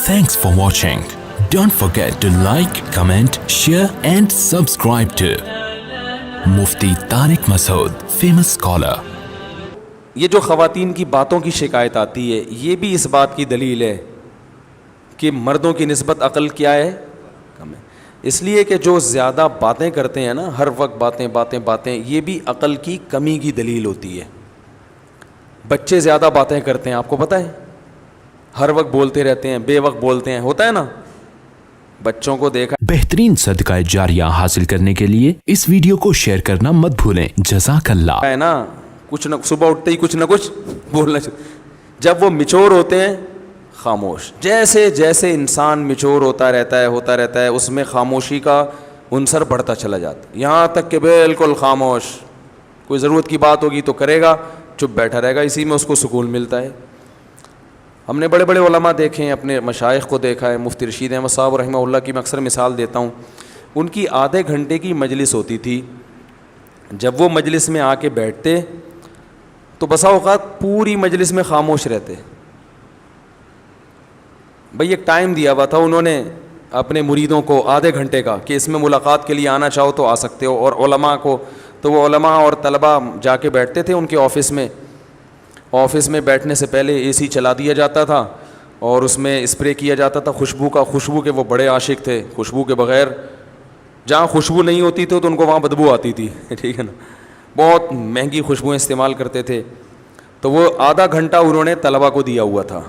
Thanks for watching. Don't forget to like, comment, share and subscribe to Mufti Tariq Masood, famous scholar. یہ جو خواتین کی باتوں کی شکایت آتی ہے یہ بھی اس بات کی دلیل ہے کہ مردوں کی نسبت عقل کیا ہے؟ کم ہے. اس لیے کہ جو زیادہ باتیں کرتے ہیں نا، ہر وقت باتیں، یہ بھی عقل کی کمی کی دلیل ہوتی ہے. بچے زیادہ باتیں کرتے ہیں، آپ کو پتہ ہے، ہر وقت بولتے رہتے ہیں، بے وقت بولتے ہیں، ہوتا ہے نا. بچوں کو دیکھا بہترین صدقہ جاریہ حاصل کرنے کے لیے اس ویڈیو کو شیئر کرنا مت بھولیں. جزاک اللہ. ہے نا، کچھ نہ صبح اٹھتے ہی کچھ نہ کچھ بولنا چاہیے. جب وہ میچور ہوتے ہیں خاموش. جیسے جیسے انسان میچور ہوتا رہتا ہے اس میں خاموشی کا عنصر بڑھتا چلا جاتا ہے، یہاں تک کہ بالکل خاموش. کوئی ضرورت کی بات ہوگی تو کرے گا، چپ بیٹھا رہے گا، اسی میں اس کو سکون ملتا ہے. ہم نے بڑے بڑے علماء دیکھے ہیں، اپنے مشائخ کو دیکھا ہے. مفتی رشید احمد صاحب رحمہ اللہ کی میں اکثر مثال دیتا ہوں. ان کی آدھے گھنٹے کی مجلس ہوتی تھی. جب وہ مجلس میں آ کے بیٹھتے تو بسا اوقات پوری مجلس میں خاموش رہتے. بھئی ایک ٹائم دیا ہوا تھا انہوں نے اپنے مریدوں کو آدھے گھنٹے کا کہ اس میں ملاقات کے لیے آنا چاہو تو آ سکتے ہو. اور علماء کو تو وہ علماء اور طلباء جا کے بیٹھتے تھے ان کے آفس میں. آفس میں بیٹھنے سے پہلے اے سی چلا دیا جاتا تھا اور اس میں اسپرے کیا جاتا تھا خوشبو کا. خوشبو کے وہ بڑے عاشق تھے. خوشبو کے بغیر جہاں خوشبو نہیں ہوتی تھی تو ان کو وہاں بدبو آتی تھی. ٹھیک ہے نا، بہت مہنگی خوشبوئیں استعمال کرتے تھے. تو وہ آدھا گھنٹہ انہوں نے طلباء کو دیا ہوا تھا.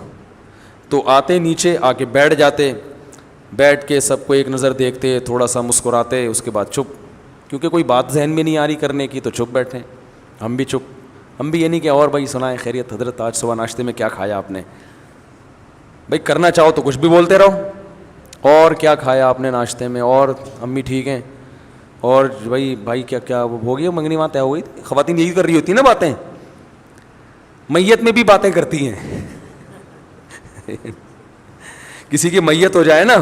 تو آتے نیچے آ کے بیٹھ جاتے، بیٹھ کے سب کو ایک نظر دیکھتے، تھوڑا سا مسکراتے، اس کے بعد چپ. کیونکہ کوئی بات ذہن میں نہیں آ رہی کرنے کی تو چپ بیٹھیں. ہم بھی چپ. ہم بھی یہ نہیں کہ اور بھائی سنائیں خیریت حضرت آج صبح ناشتے میں کیا کھایا آپ نے. بھائی کرنا چاہو تو کچھ بھی بولتے رہو، اور کیا کھایا آپ نے ناشتے میں، اور امی ٹھیک ہیں، اور بھائی کیا وہ ہو گیا منگنی وہاں طے ہو گئی. خواتین یہی کر رہی ہوتی نا باتیں. میت میں بھی باتیں کرتی ہیں. کسی کی میت ہو جائے نا،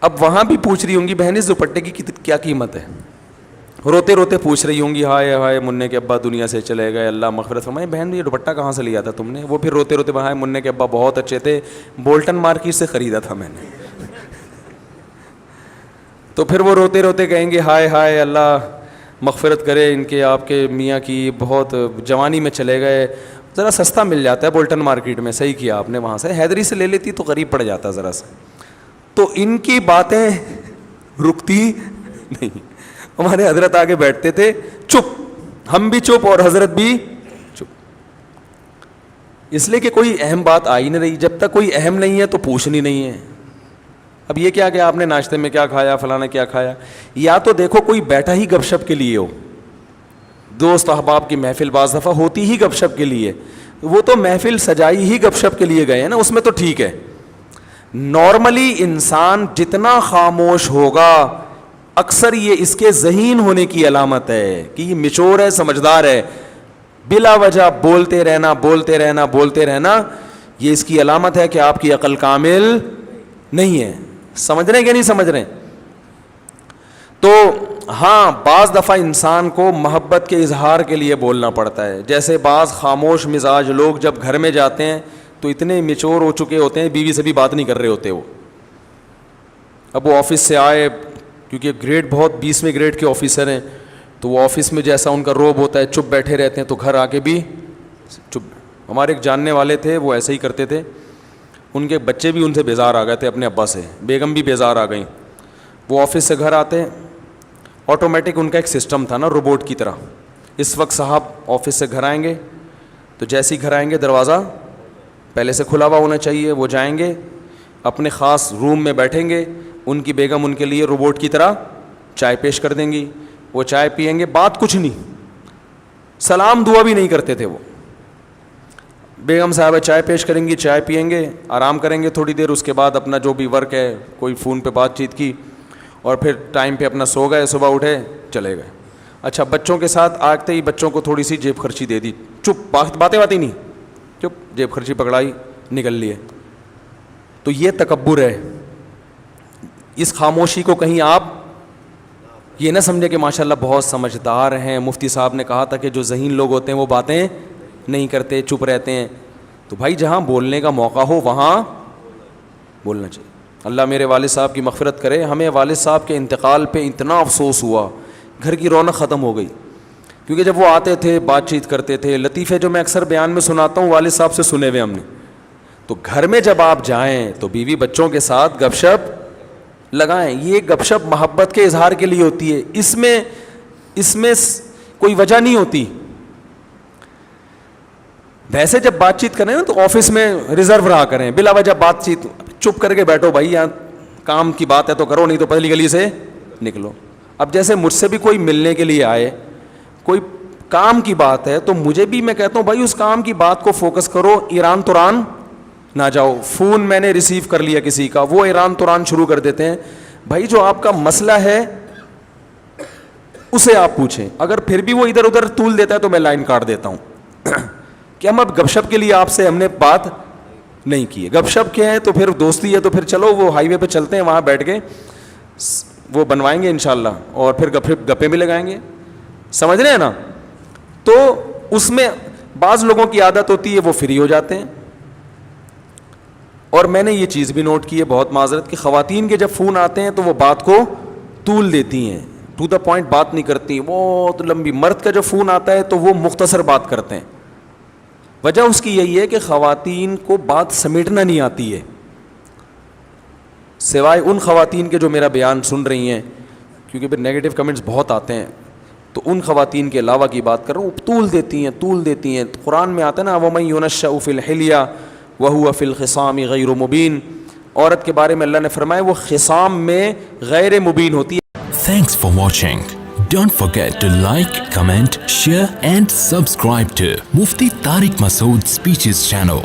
اب وہاں بھی پوچھ رہی ہوں گی بہن اس دوپٹے کی کیا قیمت ہے. روتے روتے پوچھ رہی ہوں گی ہائے ہائے منع کے ابا دنیا سے چلے گئے اللہ مغفرت فرمائے. بہن یہ دوپٹہ کہاں سے لیا تھا تم نے؟ وہ پھر روتے روتے ہائے منع کے ابا بہت اچھے تھے، بولٹن مارکیٹ سے خریدا تھا میں نے. تو پھر وہ روتے روتے کہیں گے ہائے ہائے اللہ مغفرت کرے ان کے آپ کے میاں کی، بہت جوانی میں چلے گئے. ذرا سستا مل جاتا ہے بولٹن مارکیٹ میں. صحیح کیا آپ نے، وہاں سے حیدری سے لے لیتی تو قریب پڑ جاتا ذرا سا. تو ان کی باتیں رکتی نہیں. ہمارے حضرت آگے بیٹھتے تھے چپ، ہم بھی چپ اور حضرت بھی چپ. اس لیے کہ کوئی اہم بات آئی نہیں رہی. جب تک کوئی اہم نہیں ہے تو پوچھنی نہیں ہے. اب یہ کیا کہ آپ نے ناشتے میں کیا کھایا، فلانا کیا کھایا. یا تو دیکھو کوئی بیٹھا ہی گپ شپ کے لیے ہو. دوست احباب کی محفل بعض دفعہ ہوتی ہی گپ شپ کے لیے، وہ تو محفل سجائی ہی گپ شپ کے لیے گئے ہیں نا، اس میں تو ٹھیک ہے. نارملی انسان جتنا خاموش ہوگا اکثر یہ اس کے ذہین ہونے کی علامت ہے کہ یہ میچور ہے، سمجھدار ہے. بلا وجہ بولتے رہنا یہ اس کی علامت ہے کہ آپ کی عقل کامل نہیں ہے. سمجھ رہے ہیں کہ نہیں سمجھ رہے ہیں؟ تو ہاں بعض دفعہ انسان کو محبت کے اظہار کے لیے بولنا پڑتا ہے. جیسے بعض خاموش مزاج لوگ جب گھر میں جاتے ہیں تو اتنے میچور ہو چکے ہوتے ہیں، بیوی سے بھی بات نہیں کر رہے ہوتے. وہ اب وہ آفس سے آئے، کیونکہ گریڈ بہت 20ویں گریڈ کے آفیسر ہیں، تو وہ آفس میں جیسا ان کا روب ہوتا ہے چپ بیٹھے رہتے ہیں، تو گھر آ کے بھی چپ. ہمارے ایک جاننے والے تھے وہ ایسے ہی کرتے تھے. ان کے بچے بھی ان سے بیزار آ گئے تھے اپنے ابا سے، بیگم بھی بیزار آ گئیں. وہ آفس سے گھر آتے، آٹومیٹک ان کا ایک سسٹم تھا نا روبوٹ کی طرح. اس وقت صاحب آفس سے گھر آئیں گے تو جیسے ہی گھر آئیں گے دروازہ پہلے سے کھلا ہوا ہونا چاہیے. وہ جائیں گے اپنے خاص روم میں بیٹھیں گے، ان کی بیگم ان کے لیے روبوٹ کی طرح چائے پیش کر دیں گی. وہ چائے پئیں گے، بات کچھ نہیں، سلام دعا بھی نہیں کرتے تھے. وہ بیگم صاحبہ چائے پیش کریں گی، چائے پئیں گے، آرام کریں گے تھوڑی دیر. اس کے بعد اپنا جو بھی ورک ہے، کوئی فون پہ بات چیت کی، اور پھر ٹائم پہ اپنا سو گئے، صبح اٹھے چلے گئے. اچھا بچوں کے ساتھ آتے ہی بچوں کو تھوڑی سی جیب خرچی دے دی، چپ، باتیں نہیں، چپ، جیب خرچی پکڑائی، نکل لیے. تو یہ تکبر ہے. اس خاموشی کو کہیں آپ یہ نہ سمجھے کہ ماشاءاللہ بہت سمجھدار ہیں. مفتی صاحب نے کہا تھا کہ جو ذہین لوگ ہوتے ہیں وہ باتیں نہیں کرتے، چپ رہتے ہیں. تو بھائی جہاں بولنے کا موقع ہو وہاں بولنا چاہیے. اللہ میرے والد صاحب کی مغفرت کرے. ہمیں والد صاحب کے انتقال پہ اتنا افسوس ہوا, گھر کی رونق ختم ہو گئی, کیونکہ جب وہ آتے تھے بات چیت کرتے تھے. لطیفے جو میں اکثر بیان میں سناتا ہوں والد صاحب سے سنے ہوئے ہم نے. تو گھر میں جب آپ جائیں تو بیوی بچوں کے ساتھ گپ شپ لگائیں. یہ گپ شپ محبت کے اظہار کے لیے ہوتی ہے, اس میں کوئی وجہ نہیں ہوتی. ویسے جب بات چیت کریں نا تو آفس میں ریزرو رہا کریں, بلا وجہ بات چیت چپ کر کے بیٹھو بھائی, یہاں کام کی بات ہے تو کرو, نہیں تو پتلی گلی سے نکلو. اب جیسے مجھ سے بھی کوئی ملنے کے لیے آئے, کوئی کام کی بات ہے, تو مجھے بھی میں کہتا ہوں بھائی اس کام کی بات کو فوکس کرو, ایران توران نہ جاؤ. فون میں نے ریسیو کر لیا کسی کا, وہ ایران توران شروع کر دیتے ہیں. بھائی جو آپ کا مسئلہ ہے اسے آپ پوچھیں, اگر پھر بھی وہ ادھر ادھر طول دیتا ہے تو میں لائن کاٹ دیتا ہوں کہ ہم اب گپ شپ کے لیے آپ سے ہم نے بات نہیں کی ہے. گپ شپ کیا ہے تو پھر دوستی ہے, تو پھر چلو وہ ہائی وے پہ چلتے ہیں, وہاں بیٹھ کے وہ بنوائیں گے انشاءاللہ, اور پھر گپیں بھی لگائیں گے. سمجھ رہے ہیں نا؟ تو اس میں بعض لوگوں کی عادت ہوتی ہے وہ فری ہو جاتے ہیں. اور میں نے یہ چیز بھی نوٹ کی ہے, بہت معذرت, کہ خواتین کے جب فون آتے ہیں تو وہ بات کو طول دیتی ہیں, ٹو دا پوائنٹ بات نہیں کرتی, بہت لمبی. مرد کا جب فون آتا ہے تو وہ مختصر بات کرتے ہیں. وجہ اس کی یہی ہے کہ خواتین کو بات سمیٹنا نہیں آتی ہے, سوائے ان خواتین کے جو میرا بیان سن رہی ہیں, کیونکہ پھر نیگیٹو کمنٹس بہت آتے ہیں, تو ان خواتین کے علاوہ کی بات کر رہا ہوں, طول دیتی ہیں. قرآن میں آتا ہے نا وَمَن يُنَشَّأُ فِي الْحِلْيَةِ وَهُوَ فِي الْخِصَامِ غَيْرُ مُبِينٍ. عورت کے بارے میں اللہ نے فرمایا وہ خصام میں غیر مبین ہوتی ہے. Thanks for watching. Don't forget to like, comment, share and subscribe to Mufti Tariq Masood Speeches channel.